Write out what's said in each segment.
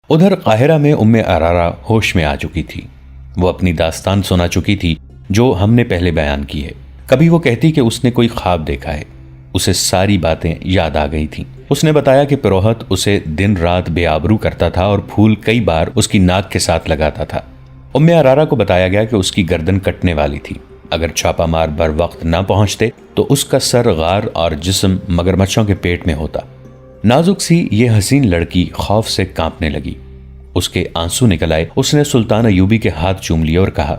ادھر قاہرہ میں ارارہ ہوش میں آ چکی تھی۔ وہ اپنی داستان سنا چکی تھی جو ہم نے پہلے بیان کی ہے۔ کبھی وہ کہتی کہ اس نے کوئی خواب دیکھا ہے۔ اسے ساری باتیں یاد آ گئی تھیں۔ اس نے بتایا کہ پروہت اسے دن رات بے آبرو کرتا تھا اور پھول کئی بار اس کی ناک کے ساتھ لگاتا تھا۔ ارارہ کو بتایا گیا کہ اس کی گردن کٹنے والی تھی۔ اگر چھاپا مار بر وقت نہ پہنچتے تو اس کا سر غار اور جسم مگرمچھوں کے پیٹ میں ہوتا۔ نازک سی یہ حسین لڑکی خوف سے کانپنے لگی۔ اس کے آنسو نکل آئے۔ اس نے سلطان ایوبی کے ہاتھ چوم لیے اور کہا،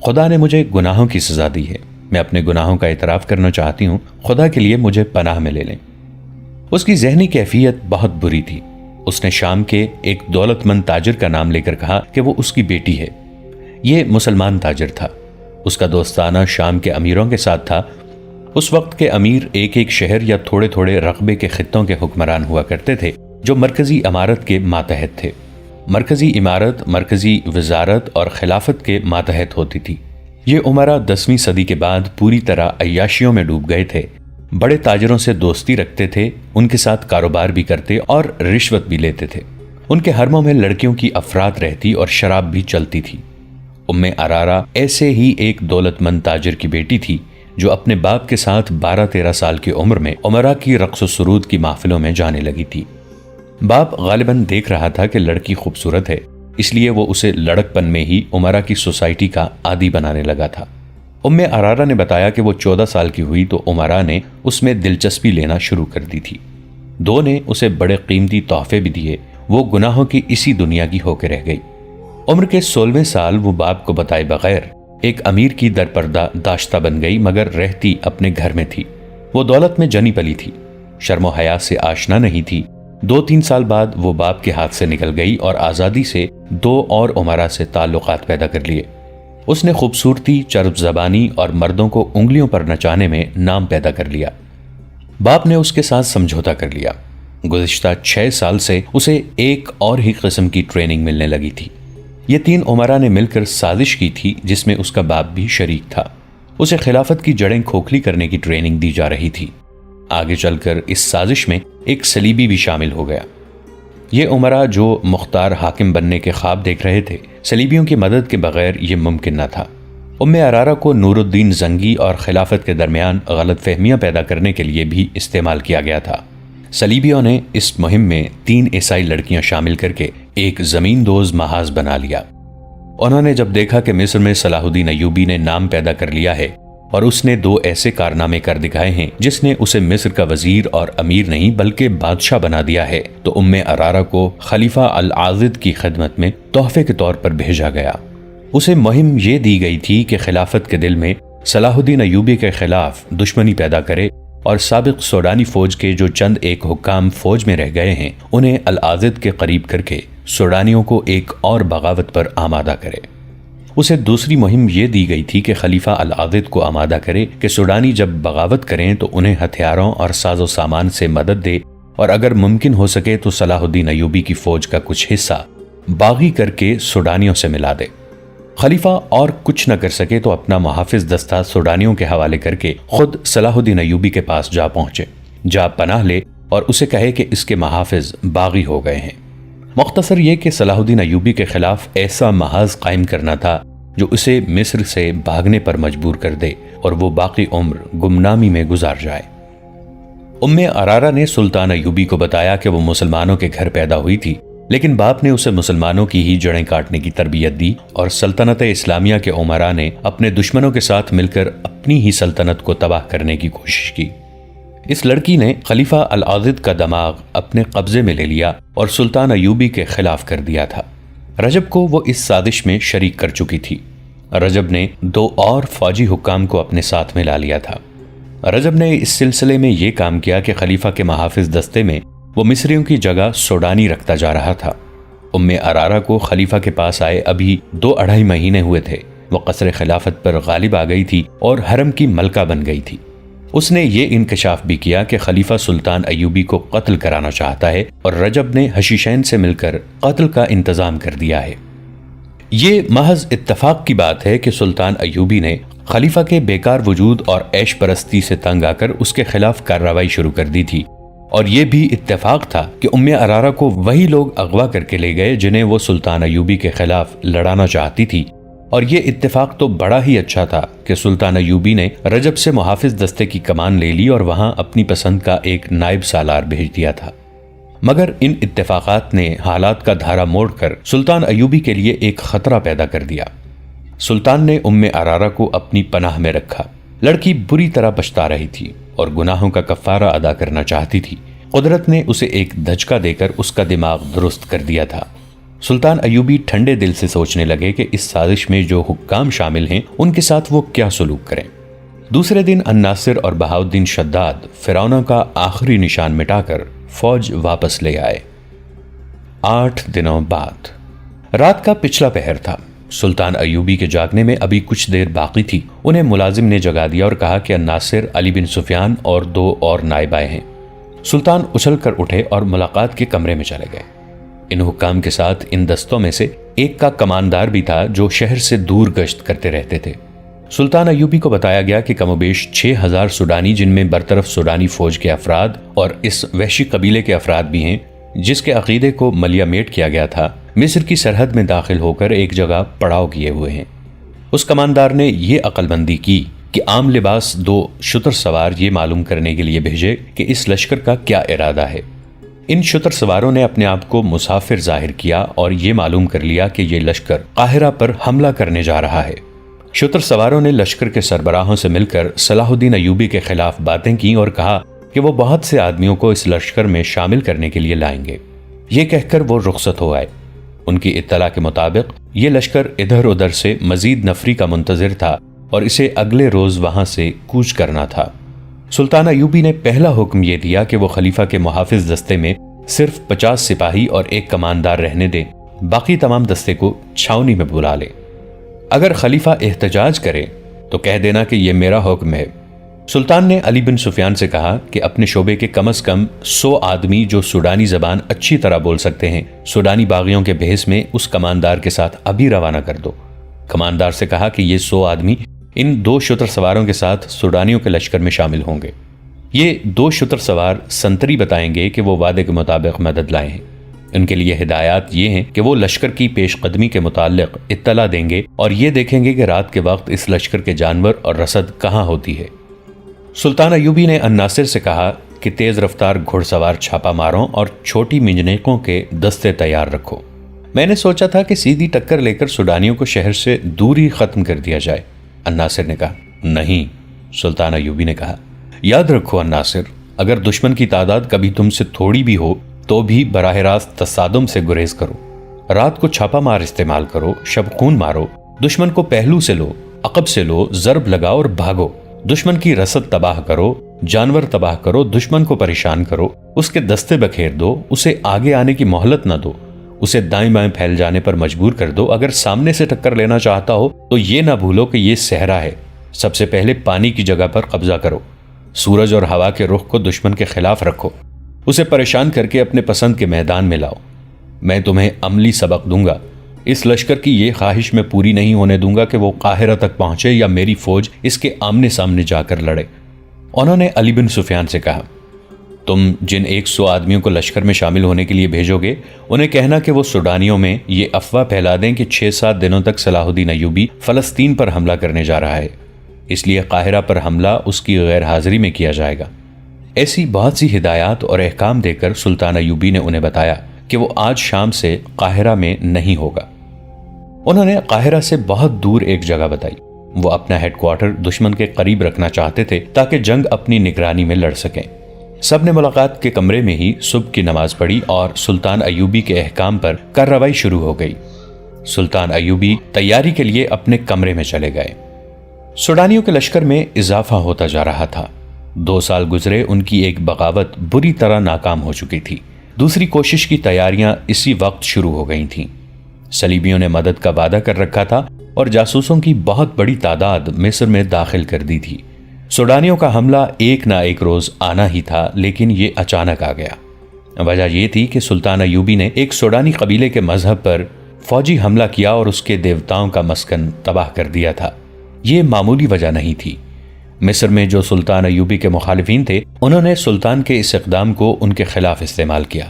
خدا نے مجھے گناہوں کی سزا دی ہے، میں اپنے گناہوں کا اعتراف کرنا چاہتی ہوں، خدا کے لیے مجھے پناہ میں لے لیں۔ اس کی ذہنی کیفیت بہت بری تھی۔ اس نے شام کے ایک دولت مند تاجر کا نام لے کر کہا کہ وہ اس کی بیٹی ہے۔ یہ مسلمان تاجر تھا۔ اس کا دوستانہ شام کے امیروں کے ساتھ تھا۔ اس وقت کے امیر ایک ایک شہر یا تھوڑے تھوڑے رقبے کے خطوں کے حکمران ہوا کرتے تھے جو مرکزی امارت کے ماتحت تھے۔ مرکزی امارت مرکزی وزارت اور خلافت کے ماتحت ہوتی تھی۔ یہ امراء 10ویں صدی کے بعد پوری طرح عیاشیوں میں ڈوب گئے تھے۔ بڑے تاجروں سے دوستی رکھتے تھے، ان کے ساتھ کاروبار بھی کرتے اور رشوت بھی لیتے تھے۔ ان کے حرموں میں لڑکیوں کی افراد رہتی اور شراب بھی چلتی تھی۔ ارارہ ایسے ہی ایک دولت مند تاجر کی بیٹی تھی جو اپنے باپ کے ساتھ 12-13 سال کی عمر میں امراء کی رقص و سرود کی محفلوں میں جانے لگی تھی۔ باپ غالباً دیکھ رہا تھا کہ لڑکی خوبصورت ہے، اس لیے وہ اسے لڑکپن میں ہی امراء کی سوسائٹی کا عادی بنانے لگا تھا۔ ارارہ نے بتایا کہ وہ 14 سال کی ہوئی تو امراء نے اس میں دلچسپی لینا شروع کر دی تھی۔ دو نے اسے بڑے قیمتی تحفے بھی دیے۔ وہ گناہوں کی اسی دنیا کی ہو کے رہ گئی۔ عمر کے 16ویں سال وہ باپ کو بتائے بغیر ایک امیر کی درپردہ داشتہ بن گئی، مگر رہتی اپنے گھر میں تھی۔ وہ دولت میں جنی پلی تھی، شرم و حیا سے آشنا نہیں تھی۔ 2-3 سال بعد وہ باپ کے ہاتھ سے نکل گئی اور آزادی سے 2 اور امراء سے تعلقات پیدا کر لیے۔ اس نے خوبصورتی، چرب زبانی اور مردوں کو انگلیوں پر نچانے میں نام پیدا کر لیا۔ باپ نے اس کے ساتھ سمجھوتا کر لیا۔ گزشتہ 6 سال سے اسے ایک اور ہی قسم کی ٹریننگ ملنے لگی تھی۔ یہ 3 امراء نے مل کر سازش کی تھی جس میں اس کا باپ بھی شریک تھا۔ اسے خلافت کی جڑیں کھوکھلی کرنے کی ٹریننگ دی جا رہی تھی۔ آگے چل کر اس سازش میں ایک صلیبی بھی شامل ہو گیا۔ یہ امراء جو مختار حاکم بننے کے خواب دیکھ رہے تھے، صلیبیوں کی مدد کے بغیر یہ ممکن نہ تھا۔ ارارہ کو نور الدین زنگی اور خلافت کے درمیان غلط فہمیاں پیدا کرنے کے لیے بھی استعمال کیا گیا تھا۔ صلیبیوں نے اس مہم میں 3 عیسائی لڑکیاں شامل کر کے ایک زمین دوز محاذ بنا لیا۔ انہوں نے جب دیکھا کہ مصر میں صلاح الدین ایوبی نے نام پیدا کر لیا ہے اور اس نے 2 ایسے کارنامے کر دکھائے ہیں جس نے اسے مصر کا وزیر اور امیر نہیں بلکہ بادشاہ بنا دیا ہے، تو ارارہ کو خلیفہ العاضد کی خدمت میں تحفے کے طور پر بھیجا گیا۔ اسے مہم یہ دی گئی تھی کہ خلافت کے دل میں صلاح الدین ایوبی کے خلاف دشمنی پیدا کرے اور سابق سوڈانی فوج کے جو چند ایک حکام فوج میں رہ گئے ہیں انہیں العاضد کے قریب کر کے سوڈانیوں کو ایک اور بغاوت پر آمادہ کرے۔ اسے دوسری مہم یہ دی گئی تھی کہ خلیفہ العاضد کو آمادہ کرے کہ سوڈانی جب بغاوت کریں تو انہیں ہتھیاروں اور ساز و سامان سے مدد دے، اور اگر ممکن ہو سکے تو صلاح الدین ایوبی کی فوج کا کچھ حصہ باغی کر کے سوڈانیوں سے ملا دے۔ خلیفہ اور کچھ نہ کر سکے تو اپنا محافظ دستہ سوڈانیوں کے حوالے کر کے خود صلاح الدین ایوبی کے پاس جا پہنچے، جا پناہ لے اور اسے کہے کہ اس کے محافظ باغی ہو گئے ہیں۔ مختصر یہ کہ صلاح الدین ایوبی کے خلاف ایسا محاذ قائم کرنا تھا جو اسے مصر سے بھاگنے پر مجبور کر دے اور وہ باقی عمر گمنامی میں گزار جائے۔ ارارہ نے سلطان ایوبی کو بتایا کہ وہ مسلمانوں کے گھر پیدا ہوئی تھی، لیکن باپ نے اسے مسلمانوں کی ہی جڑیں کاٹنے کی تربیت دی اور سلطنت اسلامیہ کے امراء نے اپنے دشمنوں کے ساتھ مل کر اپنی ہی سلطنت کو تباہ کرنے کی کوشش کی۔ اس لڑکی نے خلیفہ العاضد کا دماغ اپنے قبضے میں لے لیا اور سلطان ایوبی کے خلاف کر دیا تھا۔ رجب کو وہ اس سازش میں شریک کر چکی تھی۔ رجب نے 2 اور فوجی حکام کو اپنے ساتھ میں لا لیا تھا۔ رجب نے اس سلسلے میں یہ کام کیا کہ خلیفہ کے محافظ دستے میں وہ مصریوں کی جگہ سوڈانی رکھتا جا رہا تھا۔ ارارہ کو خلیفہ کے پاس آئے ابھی 2-2.5 مہینے ہوئے تھے۔ وہ قصر خلافت پر غالب آ گئی تھی اور حرم کی ملکہ بن گئی تھی۔ اس نے یہ انکشاف بھی کیا کہ خلیفہ سلطان ایوبی کو قتل کرانا چاہتا ہے اور رجب نے حشیشین سے مل کر قتل کا انتظام کر دیا ہے۔ یہ محض اتفاق کی بات ہے کہ سلطان ایوبی نے خلیفہ کے بیکار وجود اور عیش پرستی سے تنگ آ کر اس کے خلاف کارروائی شروع کر دی تھی اور یہ بھی اتفاق تھا کہ ارارا کو وہی لوگ اغوا کر کے لے گئے جنہیں وہ سلطان ایوبی کے خلاف لڑانا چاہتی تھی، اور یہ اتفاق تو بڑا ہی اچھا تھا کہ سلطان ایوبی نے رجب سے محافظ دستے کی کمان لے لی اور وہاں اپنی پسند کا ایک نائب سالار بھیج دیا تھا۔ مگر ان اتفاقات نے حالات کا دھارا موڑ کر سلطان ایوبی کے لیے ایک خطرہ پیدا کر دیا۔ سلطان نے ارارا کو اپنی پناہ میں رکھا۔ لڑکی بری طرح پچھتا رہی تھی اور گناہوں کا کفارہ ادا کرنا چاہتی تھی۔ قدرت نے اسے ایک دھچکا دے کر اس کا دماغ درست کر دیا تھا۔ سلطان ایوبی ٹھنڈے دل سے سوچنے لگے کہ اس سازش میں جو حکام شامل ہیں ان کے ساتھ وہ کیا سلوک کریں۔ دوسرے دن الناصر اور بہاؤالدین شداد فرعون کا آخری نشان مٹا کر فوج واپس لے آئے۔ 8 دنوں بعد رات کا پچھلا پہر تھا۔ سلطان ایوبی کے جاگنے میں ابھی کچھ دیر باقی تھی۔ انہیں ملازم نے جگا دیا اور کہا کہ الناصر، علی بن سفیان اور 2 اور نائب آئے ہیں۔ سلطان اچھل کر اٹھے اور ملاقات کے کمرے میں چلے گئے۔ ان حکام کے ساتھ ان دستوں میں سے ایک کا کماندار بھی تھا جو شہر سے دور گشت کرتے رہتے تھے۔ سلطان ایوبی کو بتایا گیا کہ کم و بیش 6000 سوڈانی، جن میں برطرف سوڈانی فوج کے افراد اور اس وحشی قبیلے کے افراد بھی ہیں جس کے عقیدے کو ملیا میٹ کیا گیا تھا، مصر کی سرحد میں داخل ہو کر ایک جگہ پڑاؤ کیے ہوئے ہیں۔ اس کماندار نے یہ عقل بندی کی کہ عام لباس 2 شتر سوار یہ معلوم کرنے کے لیے بھیجے کہ اس لشکر کا کیا ارادہ ہے۔ ان شتر سواروں نے اپنے آپ کو مسافر ظاہر کیا اور یہ معلوم کر لیا کہ یہ لشکر قاہرہ پر حملہ کرنے جا رہا ہے۔ شتر سواروں نے لشکر کے سربراہوں سے مل کر صلاح الدین ایوبی کے خلاف باتیں کی اور کہا کہ وہ بہت سے آدمیوں کو اس لشکر میں شامل کرنے کے لیے لائیں گے۔ یہ کہہ کر وہ رخصت ہو آئے۔ ان کی اطلاع کے مطابق یہ لشکر ادھر ادھر سے مزید نفری کا منتظر تھا اور اسے اگلے روز وہاں سے کوچ کرنا تھا۔ سلطان ایوبی نے پہلا حکم یہ دیا کہ وہ خلیفہ کے محافظ دستے میں صرف 50 سپاہی اور 1 کماندار رہنے دیں، باقی تمام دستے کو چھاؤنی میں بلا لیں۔ اگر خلیفہ احتجاج کرے تو کہہ دینا کہ یہ میرا حکم ہے۔ سلطان نے علی بن سفیان سے کہا کہ اپنے شعبے کے کم از کم 100 آدمی جو سوڈانی زبان اچھی طرح بول سکتے ہیں سوڈانی باغیوں کے بھیس میں اس کماندار کے ساتھ ابھی روانہ کر دو۔ کماندار سے کہا کہ یہ 100 آدمی ان 2 شتر سواروں کے ساتھ سوڈانیوں کے لشکر میں شامل ہوں گے۔ یہ 2 شتر سوار سنتری بتائیں گے کہ وہ وعدے کے مطابق مدد لائے ہیں۔ ان کے لیے ہدایات یہ ہیں کہ وہ لشکر کی پیش قدمی کے متعلق اطلاع دیں گے اور یہ دیکھیں گے کہ رات کے وقت اس لشکر کے جانور اور رسد کہاں ہوتی ہے۔ سلطان ایوبی نے الناصر سے کہا کہ تیز رفتار گھڑ سوار چھاپا ماروں اور چھوٹی منجنیقوں کے دستے تیار رکھو۔ میں نے سوچا تھا کہ سیدھی ٹکر لے کر سوڈانیوں کو شہر سے دور ہی ختم کر دیا جائے۔ الناصر نے کہا نہیں۔ سلطان ایوبی نے کہا یاد رکھو الناصر، اگر دشمن کی تعداد کبھی تم سے تھوڑی بھی ہو تو بھی براہ راست تصادم سے گریز کرو۔ رات کو چھاپا مار استعمال کرو، شب خون مارو، دشمن کو پہلو سے لو، عقب سے لو، ضرب لگاؤ اور بھاگو۔ دشمن کی رسد تباہ کرو، جانور تباہ کرو، دشمن کو پریشان کرو، اس کے دستے بکھیر دو، اسے آگے آنے کی مہلت نہ دو، اسے دائیں بائیں پھیل جانے پر مجبور کر دو۔ اگر سامنے سے ٹکر لینا چاہتا ہو تو یہ نہ بھولو کہ یہ صحرا ہے۔ سب سے پہلے پانی کی جگہ پر قبضہ کرو، سورج اور ہوا کے رخ کو دشمن کے خلاف رکھو، اسے پریشان کر کے اپنے پسند کے میدان میں لاؤ۔ میں تمہیں عملی سبق دوں گا۔ اس لشکر کی یہ خواہش میں پوری نہیں ہونے دوں گا کہ وہ قاہرہ تک پہنچے یا میری فوج اس کے آمنے سامنے جا کر لڑے۔ انہوں نے علی بن سفیان سے کہا تم جن 100 آدمیوں کو لشکر میں شامل ہونے کے لیے بھیجو گے انہیں کہنا کہ وہ سوڈانیوں میں یہ افواہ پھیلا دیں کہ 6-7 دنوں تک صلاح الدین ایوبی فلسطین پر حملہ کرنے جا رہا ہے، اس لیے قاہرہ پر حملہ اس کی غیر حاضری میں کیا جائے گا۔ ایسی بہت سی ہدایات اور احکام دے کر سلطان ایوبی نے انہیں بتایا کہ وہ آج شام سے قاہرہ میں نہیں ہوگا۔ انہوں نے قاہرہ سے بہت دور ایک جگہ بتائی۔ وہ اپنا ہیڈ کوارٹر دشمن کے قریب رکھنا چاہتے تھے تاکہ جنگ اپنی نگرانی میں لڑ سکیں۔ سب نے ملاقات کے کمرے میں ہی صبح کی نماز پڑھی اور سلطان ایوبی کے احکام پر کارروائی شروع ہو گئی۔ سلطان ایوبی تیاری کے لیے اپنے کمرے میں چلے گئے۔ سوڈانیوں کے لشکر میں اضافہ ہوتا جا رہا تھا۔ 2 سال گزرے، ان کی ایک بغاوت بری طرح ناکام ہو چکی تھی۔ دوسری کوشش کی تیاریاں اسی وقت شروع ہو گئی تھیں۔ صلیبیوں نے مدد کا وعدہ کر رکھا تھا اور جاسوسوں کی بہت بڑی تعداد مصر میں داخل کر دی تھی۔ سوڈانیوں کا حملہ ایک نہ ایک روز آنا ہی تھا، لیکن یہ اچانک آ گیا۔ وجہ یہ تھی کہ سلطان ایوبی نے ایک سوڈانی قبیلے کے مذہب پر فوجی حملہ کیا اور اس کے دیوتاؤں کا مسکن تباہ کر دیا تھا۔ یہ معمولی وجہ نہیں تھی۔ مصر میں جو سلطان ایوبی کے مخالفین تھے انہوں نے سلطان کے اس اقدام کو ان کے خلاف استعمال کیا۔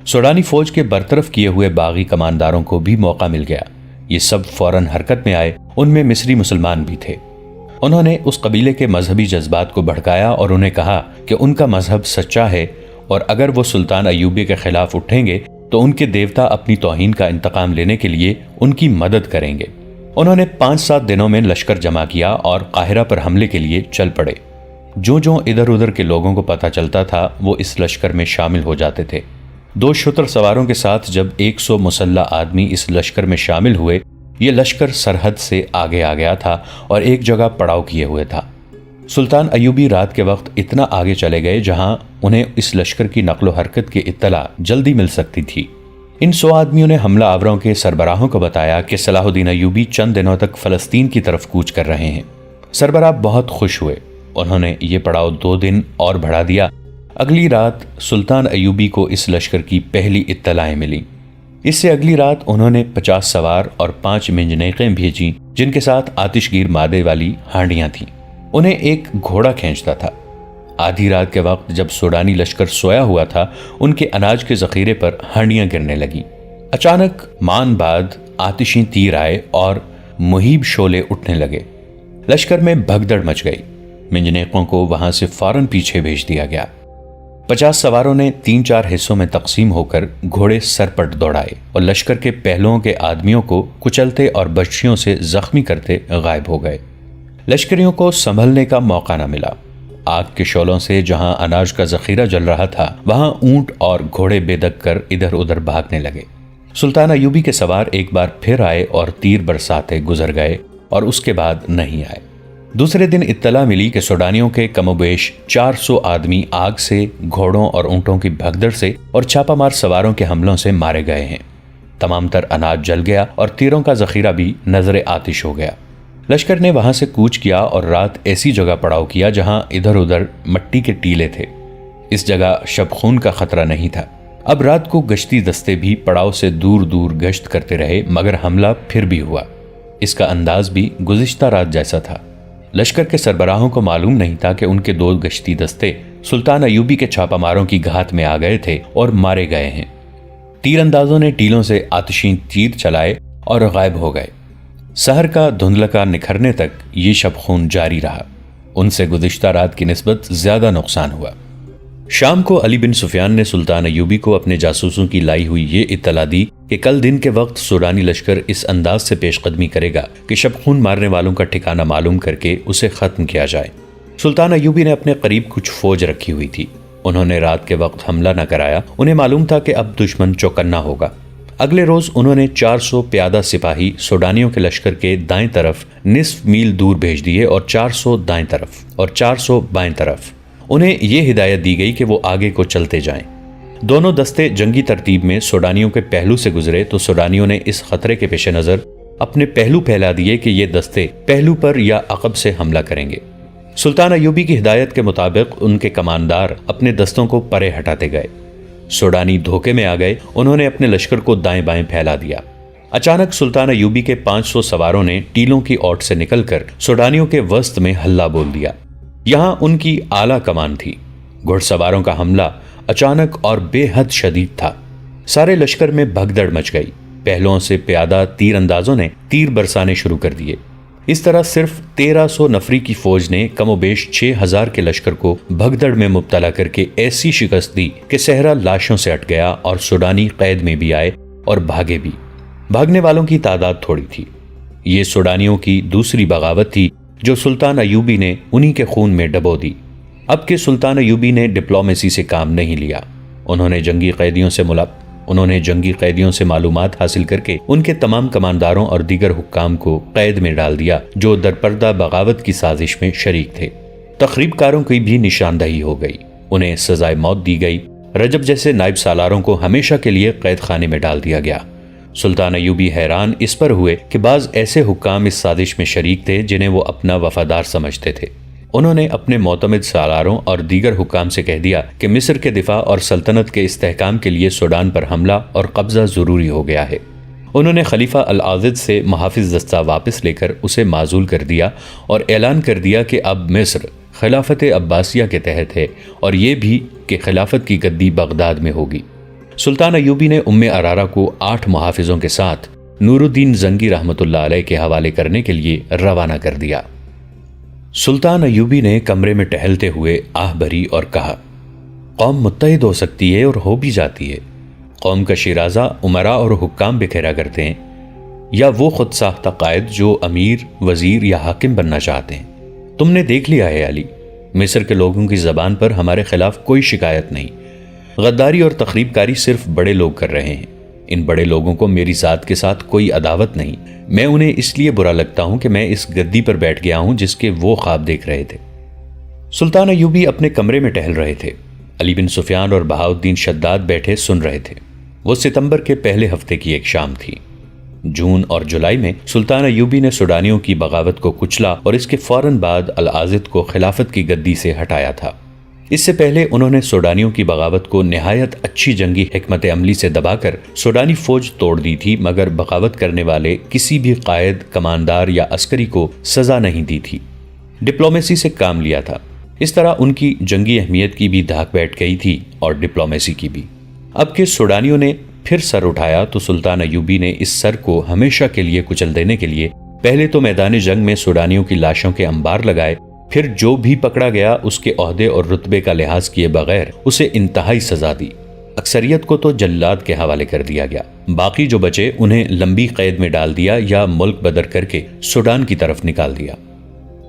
سوڈانی فوج کے برطرف کیے ہوئے باغی کمانداروں کو بھی موقع مل گیا۔ یہ سب فوراً حرکت میں آئے، ان میں مصری مسلمان بھی تھے۔ انہوں نے اس قبیلے کے مذہبی جذبات کو بھڑکایا اور انہیں کہا کہ ان کا مذہب سچا ہے اور اگر وہ سلطان ایوبی کے خلاف اٹھیں گے تو ان کے دیوتا اپنی توہین کا انتقام لینے کے لیے ان کی مدد کریں گے۔ انہوں نے 5-7 دنوں میں لشکر جمع کیا اور قاہرہ پر حملے کے لیے چل پڑے۔ جو ادھر ادھر کے لوگوں کو پتہ چلتا تھا وہ اس لشکر میں شامل ہو جاتے تھے۔ 2 شتر سواروں کے ساتھ جب 100 مسلح آدمی اس لشکر میں شامل ہوئے، یہ لشکر سرحد سے آگے آ گیا تھا اور ایک جگہ پڑاؤ کیے ہوئے تھا۔ سلطان ایوبی رات کے وقت اتنا آگے چلے گئے جہاں انہیں اس لشکر کی نقل و حرکت کی اطلاع جلدی مل سکتی تھی۔ ان 100 آدمیوں نے حملہ آوروں کے سربراہوں کو بتایا کہ صلاح الدین ایوبی چند دنوں تک فلسطین کی طرف کوچ کر رہے ہیں۔ سربراہ بہت خوش ہوئے۔ انہوں نے یہ پڑاؤ 2 دن اور بڑھا دیا۔ اگلی رات سلطان ایوبی کو اس لشکر کی پہلی اطلاعیں ملی۔ اس سے اگلی رات انہوں نے 50 سوار اور 5 منجنیقیں بھیجیں جن کے ساتھ آتش گیر مادے والی ہانڈیاں تھیں۔ انہیں ایک گھوڑا کھینچتا تھا۔ آدھی رات کے وقت جب سوڈانی لشکر سویا ہوا تھا ان کے اناج کے ذخیرے پر ہانڈیاں گرنے لگیں۔ اچانک مان بعد آتشیں تیر آئے اور مہیب شعلے اٹھنے لگے۔ لشکر میں بھگدڑ مچ گئی۔ منجنیقوں کو وہاں سے فوراً پیچھے بھیج دیا گیا۔ 50 سواروں نے 3-4 حصوں میں تقسیم ہو کر گھوڑے سرپٹ دوڑائے اور لشکر کے پہلوؤں کے آدمیوں کو کچلتے اور بچیوں سے زخمی کرتے غائب ہو گئے۔ لشکریوں کو سنبھلنے کا موقع نہ ملا۔ آگ کے شعلوں سے جہاں اناج کا ذخیرہ جل رہا تھا وہاں اونٹ اور گھوڑے بے دگ کر ادھر ادھر بھاگنے لگے۔ سلطان ایوبی کے سوار ایک بار پھر آئے اور تیر برساتے گزر گئے اور اس کے بعد نہیں آئے۔ دوسرے دن اطلاع ملی کہ سوڈانیوں کے کم و بیش 400 آدمی آگ سے، گھوڑوں اور اونٹوں کی بھگدڑ سے اور چھاپا مار سواروں کے حملوں سے مارے گئے ہیں۔ تمام تر اناج جل گیا اور تیروں کا ذخیرہ بھی نظر آتش ہو گیا۔ لشکر نے وہاں سے کوچ کیا اور رات ایسی جگہ پڑاؤ کیا جہاں ادھر ادھر مٹی کے ٹیلے تھے۔ اس جگہ شب خون کا خطرہ نہیں تھا۔ اب رات کو گشتی دستے بھی پڑاؤ سے دور دور گشت کرتے رہے مگر حملہ پھر بھی ہوا۔ اس کا انداز بھی گزشتہ رات جیسا تھا۔ لشکر کے سربراہوں کو معلوم نہیں تھا کہ ان کے 2 گشتی دستے سلطان ایوبی کے چھاپا ماروں کی گھات میں آ گئے تھے اور مارے گئے ہیں۔ تیر اندازوں نے ٹیلوں سے آتشیں تیر چلائے اور غائب ہو گئے۔ سحر کا دھندلکا نکھرنے تک یہ شب خون جاری رہا۔ ان سے گزشتہ رات کی نسبت زیادہ نقصان ہوا۔ شام کو علی بن سفیان نے سلطان ایوبی کو اپنے جاسوسوں کی لائی ہوئی یہ اطلاع دی کہ کل دن کے وقت سوڈانی لشکر اس انداز سے پیش قدمی کرے گا کہ شب خون مارنے والوں کا ٹھکانہ معلوم کر کے اسے ختم کیا جائے۔ سلطان ایوبی نے اپنے قریب کچھ فوج رکھی ہوئی تھی۔ انہوں نے رات کے وقت حملہ نہ کرایا۔ انہیں معلوم تھا کہ اب دشمن چوکنا ہوگا۔ اگلے روز انہوں نے 400 پیادہ سپاہی سوڈانیوں کے لشکر کے دائیں طرف نصف میل دور بھیج دیے اور 400 دائیں طرف اور 400 بائیں طرف۔ انہیں یہ ہدایت دی گئی کہ وہ آگے کو چلتے جائیں۔ دونوں دستے جنگی ترتیب میں سوڈانیوں کے پہلو سے گزرے تو سوڈانیوں نے اس خطرے کے پیش نظر اپنے پہلو پھیلا دیے کہ یہ دستے پہلو پر یا عقب سے حملہ کریں گے۔ سلطان ایوبی کی ہدایت کے مطابق ان کے کماندار اپنے دستوں کو پرے ہٹاتے گئے۔ سوڈانی دھوکے میں آ گئے۔ انہوں نے اپنے لشکر کو دائیں بائیں پھیلا دیا۔ اچانک سلطان ایوبی کے 500 سواروں نے ٹیلوں کی اوٹ سے نکل کر سوڈانیوں کے وسط میں ہلہ بول دیا۔ یہاں ان کی اعلیٰ کمان تھی۔ گھڑ سواروں کا حملہ اچانک اور بے حد شدید تھا۔ سارے لشکر میں بھگدڑ مچ گئی۔ پہلوؤں سے پیادہ تیر اندازوں نے تیر برسانے شروع کر دیے۔ اس طرح صرف 1300 نفری کی فوج نے کم و بیش 6000 کے لشکر کو بھگدڑ میں مبتلا کر کے ایسی شکست دی کہ صحرا لاشوں سے اٹ گیا اور سوڈانی قید میں بھی آئے اور بھاگے بھی۔ بھاگنے والوں کی تعداد تھوڑی تھی۔ یہ سوڈانیوں کی دوسری بغاوت تھی جو سلطان ایوبی نے انہی کے خون میں ڈبو دی۔ اب کہ سلطان ایوبی نے ڈپلومیسی سے کام نہیں لیا۔ انہوں نے جنگی قیدیوں سے معلومات حاصل کر کے ان کے تمام کمانداروں اور دیگر حکام کو قید میں ڈال دیا جو درپردہ بغاوت کی سازش میں شریک تھے۔ تخریب کاروں کی بھی نشاندہی ہو گئی۔ انہیں سزائے موت دی گئی۔ رجب جیسے نائب سالاروں کو ہمیشہ کے لیے قید خانے میں ڈال دیا گیا۔ سلطان ایوبی حیران اس پر ہوئے کہ بعض ایسے حکام اس سازش میں شریک تھے جنہیں وہ اپنا وفادار سمجھتے تھے۔ انہوں نے اپنے معتمد سالاروں اور دیگر حکام سے کہہ دیا کہ مصر کے دفاع اور سلطنت کے استحکام کے لیے سوڈان پر حملہ اور قبضہ ضروری ہو گیا ہے۔ انہوں نے خلیفہ العاضد سے محافظ دستہ واپس لے کر اسے معزول کر دیا اور اعلان کر دیا کہ اب مصر خلافت عباسیہ کے تحت ہے اور یہ بھی کہ خلافت کی گدی بغداد میں ہوگی۔ سلطان ایوبی نے ارارہ کو 8 محافظوں کے ساتھ نور الدین زنگی رحمۃ اللہ علیہ کے حوالے کرنے کے لیے روانہ کر دیا۔ سلطان ایوبی نے کمرے میں ٹہلتے ہوئے آہ بھری اور کہا، قوم متحد ہو سکتی ہے اور ہو بھی جاتی ہے۔ قوم کا شیرازہ امراء اور حکام بکھیرا کرتے ہیں، یا وہ خود ساختہ قائد جو امیر، وزیر یا حاکم بننا چاہتے ہیں۔ تم نے دیکھ لیا ہے علی، مصر کے لوگوں کی زبان پر ہمارے خلاف کوئی شکایت نہیں۔ غداری اور تخریب کاری صرف بڑے لوگ کر رہے ہیں۔ ان بڑے لوگوں کو میری ذات کے ساتھ کوئی عداوت نہیں۔ میں انہیں اس لیے برا لگتا ہوں کہ میں اس گدی پر بیٹھ گیا ہوں جس کے وہ خواب دیکھ رہے تھے۔ سلطان ایوبی اپنے کمرے میں ٹہل رہے تھے۔ علی بن سفیان اور بہاؤالدین شداد بیٹھے سن رہے تھے۔ وہ ستمبر کے پہلے ہفتے کی ایک شام تھی۔ جون اور جولائی میں سلطان ایوبی نے سوڈانیوں کی بغاوت کو کچلا اور اس کے فوراً بعد العاضد کو خلافت کی گدی سے ہٹایا تھا۔ اس سے پہلے انہوں نے سوڈانیوں کی بغاوت کو نہایت اچھی جنگی حکمت عملی سے دبا کر سوڈانی فوج توڑ دی تھی، مگر بغاوت کرنے والے کسی بھی قائد، کماندار یا عسکری کو سزا نہیں دی تھی۔ ڈپلومیسی سے کام لیا تھا۔ اس طرح ان کی جنگی اہمیت کی بھی دھاک بیٹھ گئی تھی اور ڈپلومیسی کی بھی۔ اب کہ سوڈانیوں نے پھر سر اٹھایا تو سلطان ایوبی نے اس سر کو ہمیشہ کے لیے کچل دینے کے لیے پہلے تو میدان جنگ میں سوڈانیوں کی لاشوں کے انبار لگائے، پھر جو بھی پکڑا گیا اس کے عہدے اور رتبے کا لحاظ کیے بغیر اسے انتہائی سزا دی۔ اکثریت کو تو جلاد کے حوالے کر دیا گیا، باقی جو بچے انہیں لمبی قید میں ڈال دیا یا ملک بدر کر کے سوڈان کی طرف نکال دیا۔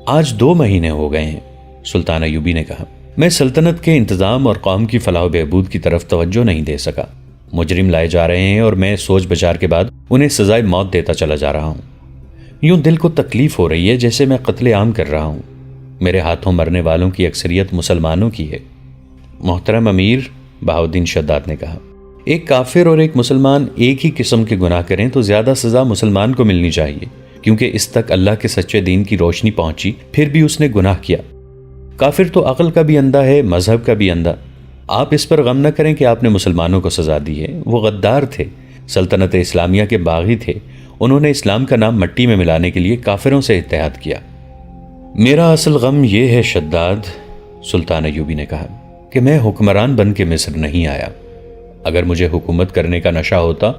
آج 2 مہینے ہو گئے ہیں، سلطان ایوبی نے کہا، میں سلطنت کے انتظام اور قوم کی فلاح و بہبود کی طرف توجہ نہیں دے سکا۔ مجرم لائے جا رہے ہیں اور میں سوچ بچار کے بعد انہیں سزائے موت دیتا چلا جا رہا ہوں۔ یوں دل کو تکلیف ہو رہی ہے جیسے میں قتل عام کر رہا ہوں۔ میرے ہاتھوں مرنے والوں کی اکثریت مسلمانوں کی ہے۔ محترم امیر، بہاؤالدین شداد نے کہا، ایک کافر اور ایک مسلمان ایک ہی قسم کے گناہ کریں تو زیادہ سزا مسلمان کو ملنی چاہیے، کیونکہ اس تک اللہ کے سچے دین کی روشنی پہنچی، پھر بھی اس نے گناہ کیا۔ کافر تو عقل کا بھی اندھا ہے، مذہب کا بھی اندھا۔ آپ اس پر غم نہ کریں کہ آپ نے مسلمانوں کو سزا دی ہے۔ وہ غدار تھے، سلطنت اسلامیہ کے باغی تھے۔ انہوں نے اسلام کا نام مٹی میں ملانے کے لیے کافروں سے اتحاد کیا۔ میرا اصل غم یہ ہے شداد، سلطان ایوبی نے کہا، کہ میں حکمران بن کے مصر نہیں آیا۔ اگر مجھے حکومت کرنے کا نشہ ہوتا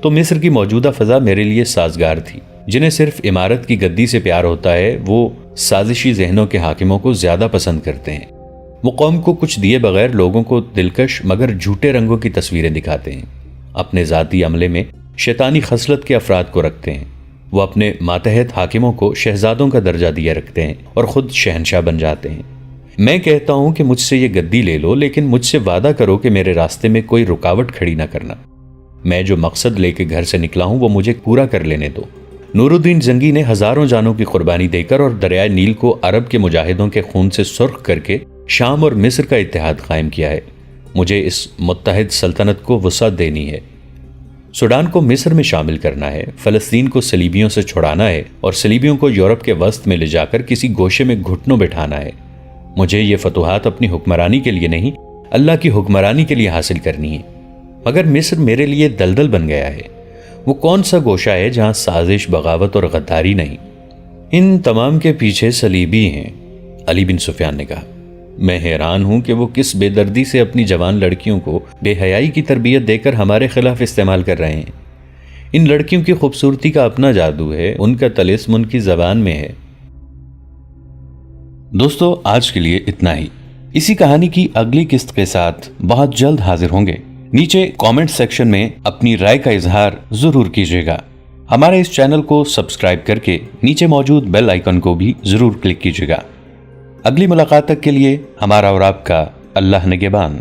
تو مصر کی موجودہ فضا میرے لیے سازگار تھی۔ جنہیں صرف عمارت کی گدی سے پیار ہوتا ہے وہ سازشی ذہنوں کے حاکموں کو زیادہ پسند کرتے ہیں۔ وہ قوم کو کچھ دیے بغیر لوگوں کو دلکش مگر جھوٹے رنگوں کی تصویریں دکھاتے ہیں۔ اپنے ذاتی عملے میں شیطانی خصلت کے افراد کو رکھتے ہیں۔ وہ اپنے ماتحت حاکموں کو شہزادوں کا درجہ دیے رکھتے ہیں اور خود شہنشاہ بن جاتے ہیں۔ میں کہتا ہوں کہ مجھ سے یہ گدی لے لو، لیکن مجھ سے وعدہ کرو کہ میرے راستے میں کوئی رکاوٹ کھڑی نہ کرنا۔ میں جو مقصد لے کے گھر سے نکلا ہوں وہ مجھے پورا کر لینے دو۔ نور الدین زنگی نے ہزاروں جانوں کی قربانی دے کر اور دریائے نیل کو عرب کے مجاہدوں کے خون سے سرخ کر کے شام اور مصر کا اتحاد قائم کیا ہے۔ مجھے اس متحد سلطنت کو وسعت دینی ہے۔ سوڈان کو مصر میں شامل کرنا ہے، فلسطین کو صلیبیوں سے چھڑانا ہے اور صلیبیوں کو یورپ کے وسط میں لے جا کر کسی گوشے میں گھٹنوں بٹھانا ہے۔ مجھے یہ فتوحات اپنی حکمرانی کے لیے نہیں، اللہ کی حکمرانی کے لیے حاصل کرنی ہے۔ مگر مصر میرے لیے دلدل بن گیا ہے۔ وہ کون سا گوشہ ہے جہاں سازش، بغاوت اور غداری نہیں؟ ان تمام کے پیچھے صلیبی ہیں، علی بن سفیان نے کہا۔ میں حیران ہوں کہ وہ کس بے دردی سے اپنی جوان لڑکیوں کو بے حیائی کی تربیت دے کر ہمارے خلاف استعمال کر رہے ہیں۔ ان لڑکیوں کی خوبصورتی کا اپنا جادو ہے، ان کا طلسم ان کی زبان میں ہے۔ دوستو، آج کے لیے اتنا ہی۔ اسی کہانی کی اگلی قسط کے ساتھ بہت جلد حاضر ہوں گے۔ نیچے کامنٹ سیکشن میں اپنی رائے کا اظہار ضرور کیجیے گا۔ ہمارے اس چینل کو سبسکرائب کر کے نیچے موجود بیل آئیکن کو بھی ضرور کلک کیجیے گا۔ اگلی ملاقات تک کے لیے ہمارا اور آپ کا اللہ نگہبان۔